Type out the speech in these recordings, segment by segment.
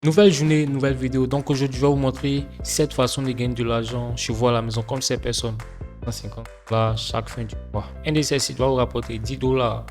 Nouvelle journée, nouvelle vidéo. Donc aujourd'hui, je vais vous montrer 7 façons de gagner de l'argent chez vous à la maison, comme ces personnes. 150 $ chaque fin du mois. Un de ces sites va vous rapporter 10 $, 3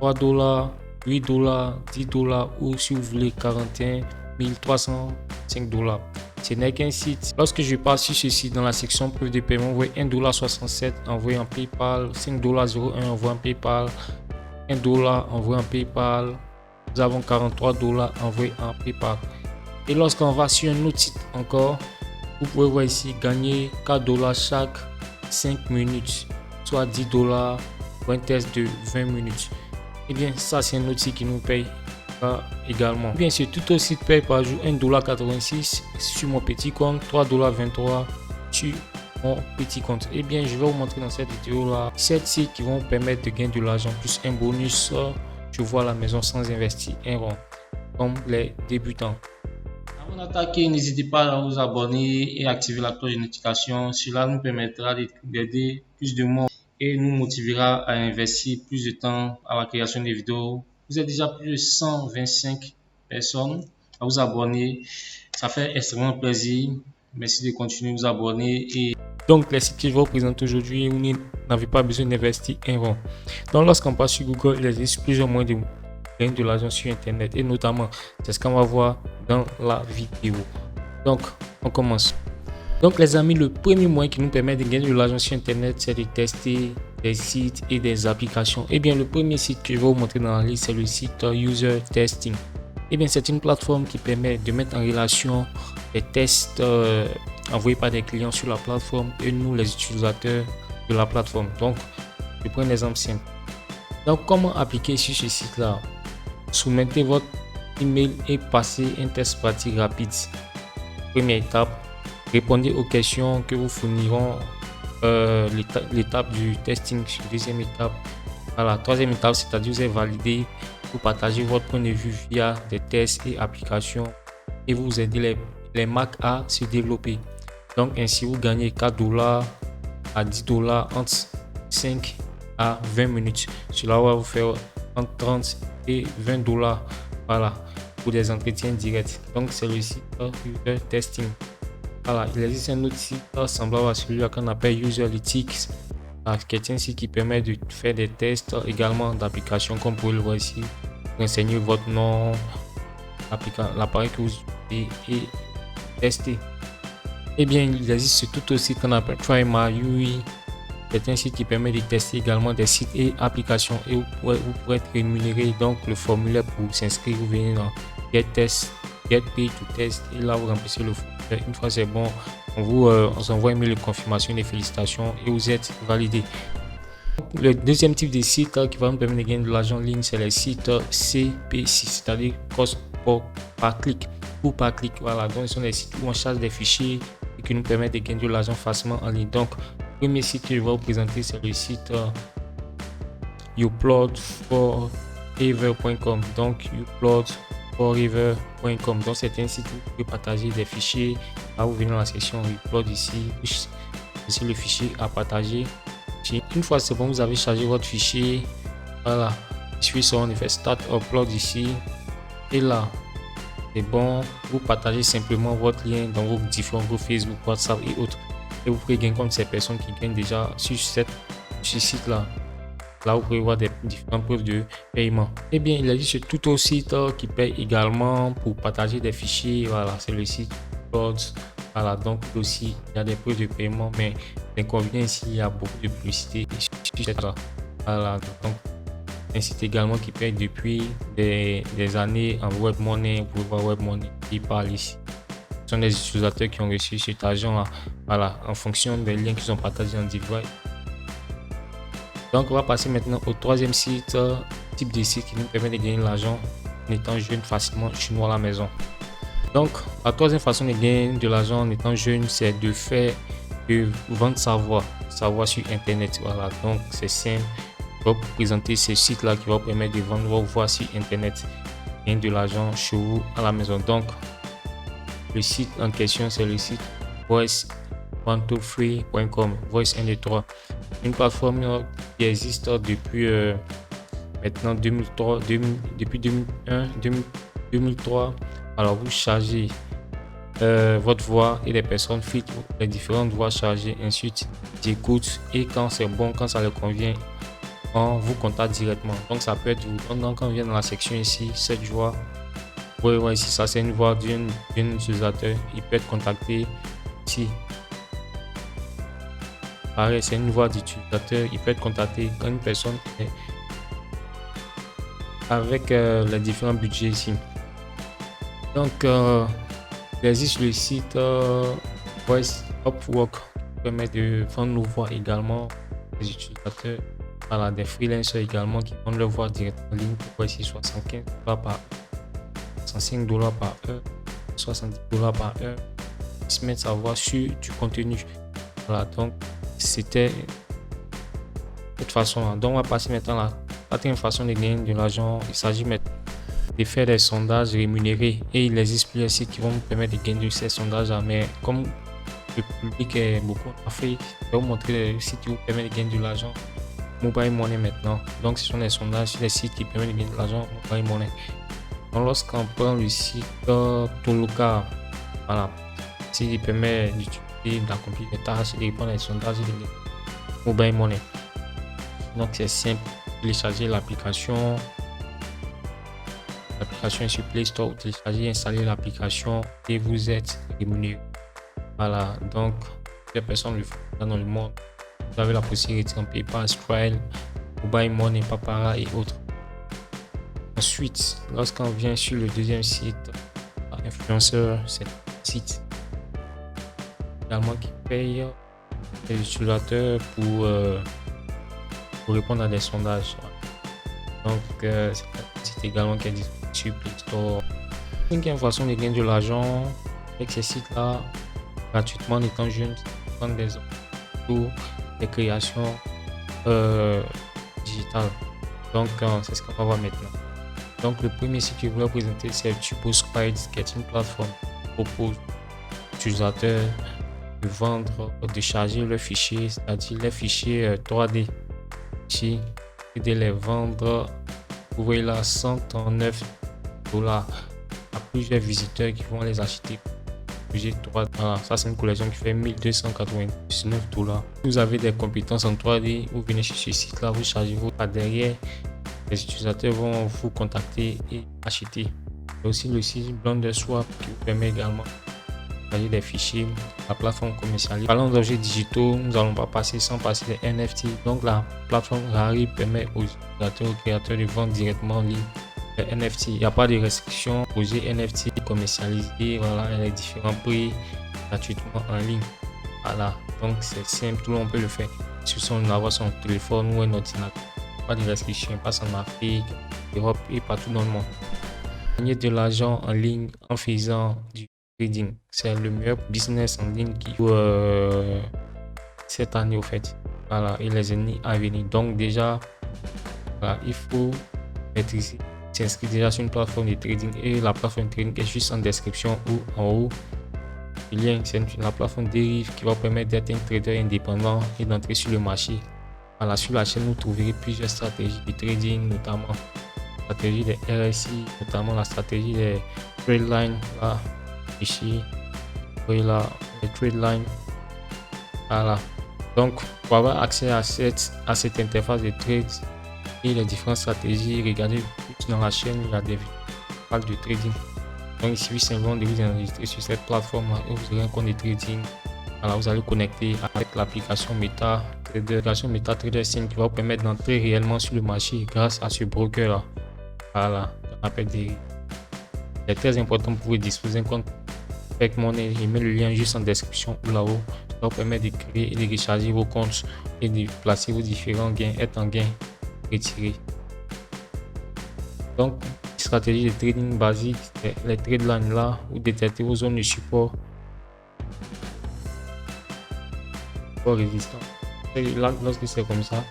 $, 8 $, 10 $ ou si vous voulez 41 305 $. Ce n'est qu'un site. Lorsque je passe sur ce site, dans la section preuve de paiement, vous voyez 1,67 $ envoyé en PayPal, 5,01 $ envoyé en PayPal, 1 $ envoyé en PayPal. Nous avons 43 $ envoyés en PayPal. Et lorsqu'on va sur un autre site encore, vous pouvez voir ici gagner 4 $ chaque 5 minutes, soit 10 $ pour un test de 20 minutes. Et bien ça c'est un autre site qui nous paye également. Et bien ce tout autre site paye par jour 1,86 $ sur mon petit compte, 3,23 $ sur mon petit compte. Et bien je vais vous montrer dans cette vidéo là 7 sites qui vont vous permettre de gagner de l'argent plus un bonus je vois à la maison sans investir un rond, comme les débutants. Avant d'attaquer, n'hésitez pas à vous abonner et activer la cloche de notification. Cela nous permettra d'aider plus de monde et nous motivera à investir plus de temps à la création des vidéos. Vous êtes déjà plus de 125 personnes à vous abonner. Ça fait extrêmement plaisir. Merci de continuer à vous abonner. Et donc, les sites que je vais vous présenter aujourd'hui, vous n'avez pas besoin d'investir un rond. Donc, lorsqu'on passe sur Google, il existe plusieurs moyens de gagner de l'argent sur Internet. Et notamment, c'est ce qu'on va voir dans la vidéo. Donc, on commence. Donc, les amis, le premier moyen qui nous permet de gagner de l'argent sur Internet, c'est de tester des sites et des applications. Et bien, le premier site que je vais vous montrer dans la liste, c'est le site User Testing. Et bien, c'est une plateforme qui permet de mettre en relation des tests envoyés par des clients sur la plateforme et nous, les utilisateurs de la plateforme. Donc, je prends un exemple simple. Donc, comment appliquer sur ce site-là? Soumettez votre email et passez un test pratique rapide. Première étape, répondez aux questions que vous fourniront l'étape du testing. Deuxième étape, voilà. Troisième étape, c'est-à-dire vous avez validé pour partager votre point de vue via des tests et applications et vous aider les marques à se développer. Donc ainsi vous gagnez 4 $ à 10 $ entre 5 à 20 minutes. Cela va vous faire entre 30 et 20 $, voilà, pour des entretiens directs. Donc c'est le site User Testing. Voilà, il existe un autre site semblable à celui-là qu'on appelle Userlytics, qui est un site qui permet de faire des tests également d'applications, comme vous pouvez le voir ici. Renseignez votre nom, l'appareil que vous utilisez et tester. Et bien il existe tout aussi qu'on appelle Try My UI. C'est un site qui permet de tester également des sites et applications et vous pourrez être rémunéré. Donc le formulaire pour s'inscrire, vous venez dans Get Test, Get Pay to Test et là vous remplissez le formulaire. Une fois c'est bon, on vous envoie un mail de confirmation et félicitations et vous êtes validé. Le deuxième type de site qui va nous permettre de gagner de l'argent en ligne, c'est les sites CPC, c'est-à-dire cost par clic ou par clic. Voilà, donc ce sont des sites où on charge des fichiers et qui nous permettent de gagner de l'argent facilement en ligne. Donc le premier site que je vais vous présenter, c'est le site uploadforever.com. Donc uploadforever.com. Donc c'est un site où vous pouvez partager des fichiers. Là vous venez dans la section upload ici, c'est le fichier à partager. Une fois c'est bon, vous avez chargé votre fichier, voilà, il suffit seulement de faire start upload ici et là c'est bon, vous partagez simplement votre lien dans vos différents groupes Facebook, WhatsApp et autres et vous pouvez gagner comme ces personnes qui gagnent déjà sur ce site là. Là vous pouvez voir des différentes preuves de paiement. Et bien il existe tout autre site qui paye également pour partager des fichiers. Voilà, c'est le site Upload. Voilà, donc aussi il y a des preuves de paiement, mais l'inconvénient ici il y a beaucoup de publicité. Voilà, donc un site également qui paye depuis des années en web money. Vous pouvez voir web money qui parle ici. Ce sont des utilisateurs qui ont reçu cet argent là, voilà, en fonction des liens qu'ils ont partagés en device. Donc on va passer maintenant au troisième site, type de site qui nous permet de gagner de l'argent en étant jeune facilement chez nous à la maison. Donc la troisième façon de gagner de l'argent en étant jeune, c'est de vendre savoir sur internet. Voilà, donc c'est simple. Je vais vous présenter ce site là qui va vous permettre de vendre vos voix sur internet, gagner de l'argent chez vous à la maison. Donc le site en question, c'est le site voice123.com, voice 123, une plateforme qui existe depuis maintenant 2003, depuis 2001, 2003 Alors vous chargez votre voix et les personnes filtrent les différentes voix chargées, ensuite j'écoute et quand c'est bon, quand ça leur convient, on vous contacte directement. Donc ça peut être vous. Donc quand on vient dans la section ici, cette voix, vous pouvez voir ici, ça c'est une voix d'un utilisateur, il peut être contacté ici. Pareil, c'est une voix d'utilisateur, il peut être contacté quand une personne est avec les différents budgets ici. Donc il existe le site Voice Upwork qui permet de vendre nos voix également des utilisateurs, voilà, des freelancers également qui vendent leur voix directement en ligne pour ici $75 par $105 par heure, $70 par heure. Ils se mettent sa voix sur du contenu. Voilà, donc c'était de toute façon là. Donc on va passer maintenant à la quatrième façon de gagner de l'argent. Il s'agit maintenant de faire des sondages rémunérés et il existe plusieurs sites qui vont vous permettre de gagner de ces sondages là, mais comme le public est beaucoup en Afrique, je vais vous montrer les sites qui vous permettent de gagner de l'argent mobile money maintenant. Donc ce sont des sondages sur les sites qui permettent de gagner de l'argent mobile money. Donc lorsqu'on prend le site Toloka, voilà, il permet d'utiliser, d'accomplir des tâches, de répondre à des sondages et de gagner mobile money. Donc c'est simple, télécharger l'application est sur Play Store, télécharger, installer l'application et vous êtes rémunéré. Voilà, donc les personnes le font dans le monde. Vous avez la possibilité en PayPal, Stripe, Mobile Money, Papara et autres. Ensuite, lorsqu'on vient sur le deuxième site, influenceur, c'est un site également qui paye les utilisateurs pour répondre à des sondages. Donc, c'est un site également qui est disponible sur Play Store. Cinquième façon de gagner de l'argent avec ces sites-là, gratuitement en étant jeune, prendre des pour des créations digitales. Donc, c'est ce qu'on va voir maintenant. Donc, le premier site que je voulais présenter, c'est TurboSquid, qui est une plateforme qui propose aux utilisateurs de vendre, de charger leurs fichiers, c'est-à-dire les fichiers 3D. Ici, et de les vendre, vous voyez là, $139 à plusieurs visiteurs qui vont les acheter. Voilà, ça c'est une collection qui fait $1299. Vous avez des compétences en 3D, vous venez sur ce site là, vous chargez vos derrière, les utilisateurs vont vous contacter et acheter. Il y a aussi le site Blunderswap qui vous permet également de charger des fichiers, la plateforme commerciale. Parlons d'objets digitaux, nous n'allons pas passer sans passer les NFT. Donc la plateforme Rari permet aux utilisateurs, aux créateurs de vendre directement en ligne les NFT. Il n'y a pas de restrictions. Projet NFT commercialisé, voilà, les différents prix gratuitement en ligne. Voilà, donc c'est simple, tout le monde peut le faire sur son téléphone ou un ordinateur. Pas de restrictions, passe en Afrique, Europe et partout dans le monde. Gagner de l'argent en ligne en faisant du trading, c'est le meilleur business en ligne qui cette année au fait. Voilà, et les années à venir. Donc déjà, voilà, il faut maîtriser, s'inscrire déjà sur une plateforme de trading et la plateforme de trading est juste en description ou en haut. Le lien, c'est la plateforme Derive qui va permettre d'être un trader indépendant et d'entrer sur le marché. Voilà, sur la chaîne, vous trouverez plusieurs stratégies de trading, notamment la stratégie des RSI, notamment la stratégie des trade lines. Là, ici, vous voyez là, les trade lines. Voilà. Donc, pour avoir accès à cette interface de trade et les différentes stratégies, regardez dans la chaîne, il y a des vidéos de trading. Donc, il suffit simplement de vous enregistrer sur cette plateforme et vous aurez un compte de trading. Voilà, vous allez connecter avec l'application MetaTrader. L'application MetaTrader qui va vous permettre d'entrer réellement sur le marché grâce à ce broker là. Voilà, on appelle des. C'est très important pour vous disposer d'un compte avec monnaie. Je mets le lien juste en description ou là-haut. Ça va vous permettre de créer et de recharger vos comptes et de placer vos différents gains, être en gain, retirer. Donc, stratégie de trading basique, les trade lines là, vous détectez vos zones de support. Résistant. Et là, lorsque c'est comme ça,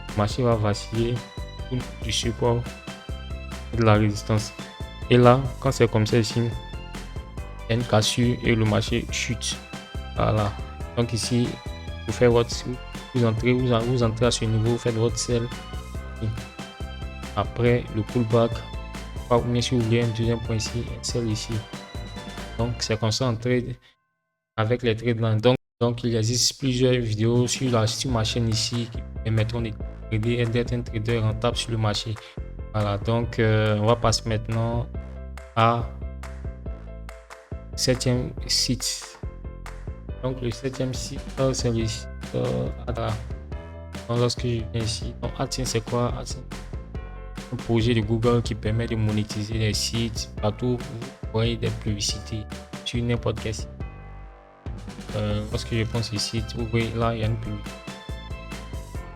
le marché va vaciller du support et de la résistance. Et là, quand c'est comme ça ici, il y a une cassure et le marché chute. Voilà. Donc ici, vous faites votre, vous entrez à ce niveau, vous faites votre sell. Après le pullback, Ou bien si vous voulez un deuxième point ici, celle ici. Donc c'est comme ça en trade avec les trades là. Donc il existe plusieurs vidéos sur ma chaîne ici qui permettront de trader et d'être un trader rentable sur le marché. Voilà, donc on va passer maintenant à 7e site. Donc le 7e site, c'est le site Adra. Donc lorsque je viens ici, donc AdSense c'est quoi? AdSense, un projet de Google qui permet de monétiser les sites partout où vous voyez des publicités sur n'importe quel site. Lorsque je pense ici, vous voyez là il y a une publicité.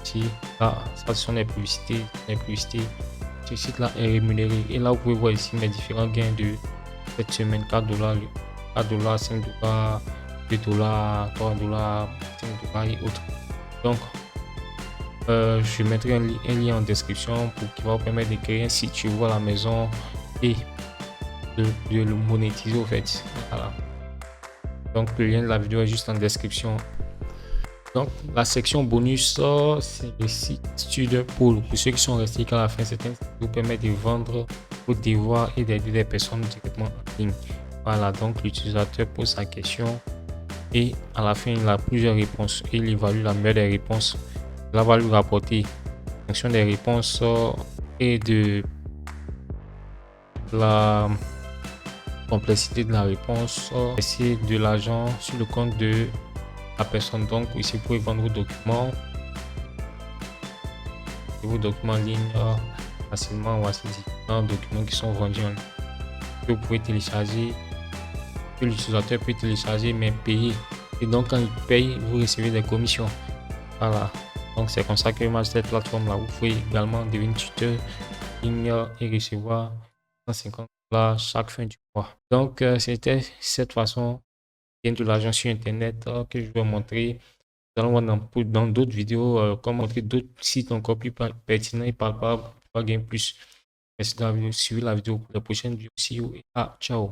Ici, là, ça ce sont les publicités. Ce site là est rémunéré. Et là vous pouvez voir ici mes différents gains de cette semaine, 4 dollars, 5 dollars, 2 dollars, 3 dollars, 5 dollars et autres. Donc je mettrai un lien en description pour qui va vous permettre de créer un site sur vous à la maison et de le monétiser au fait. Voilà. Donc le lien de la vidéo est juste en description. Donc la section bonus, c'est le site StudentPool. Pour ceux qui sont restés jusqu'à la fin, c'est un site qui vous permet de vendre vos devoirs et d'aider des personnes directement en ligne. Voilà, donc l'utilisateur pose sa question et à la fin il a plusieurs réponses et il évalue la meilleure des réponses. Cela va lui rapporter en fonction des réponses et de la complexité de la réponse, c'est de l'argent sur le compte de la personne. Donc ici vous pouvez vendre vos documents en ligne facilement. Voici différents documents qui sont vendus en ligne que vous pouvez télécharger, que l'utilisateur peut télécharger mais payer, et donc quand il paye vous recevez des commissions. Voilà, donc c'est comme ça que marche cette plateforme là. Vous pouvez également devenir tuteur ligne et recevoir 150 $ chaque fin du mois. Donc c'était cette façon de gagner de l'argent sur internet que je vais montrer. Nous allons voir dans d'autres vidéos comment montrer d'autres sites encore plus pertinents et palpables pour gagner plus. Merci d'avoir suivi la vidéo. Pour la prochaine vidéo. See you et ciao.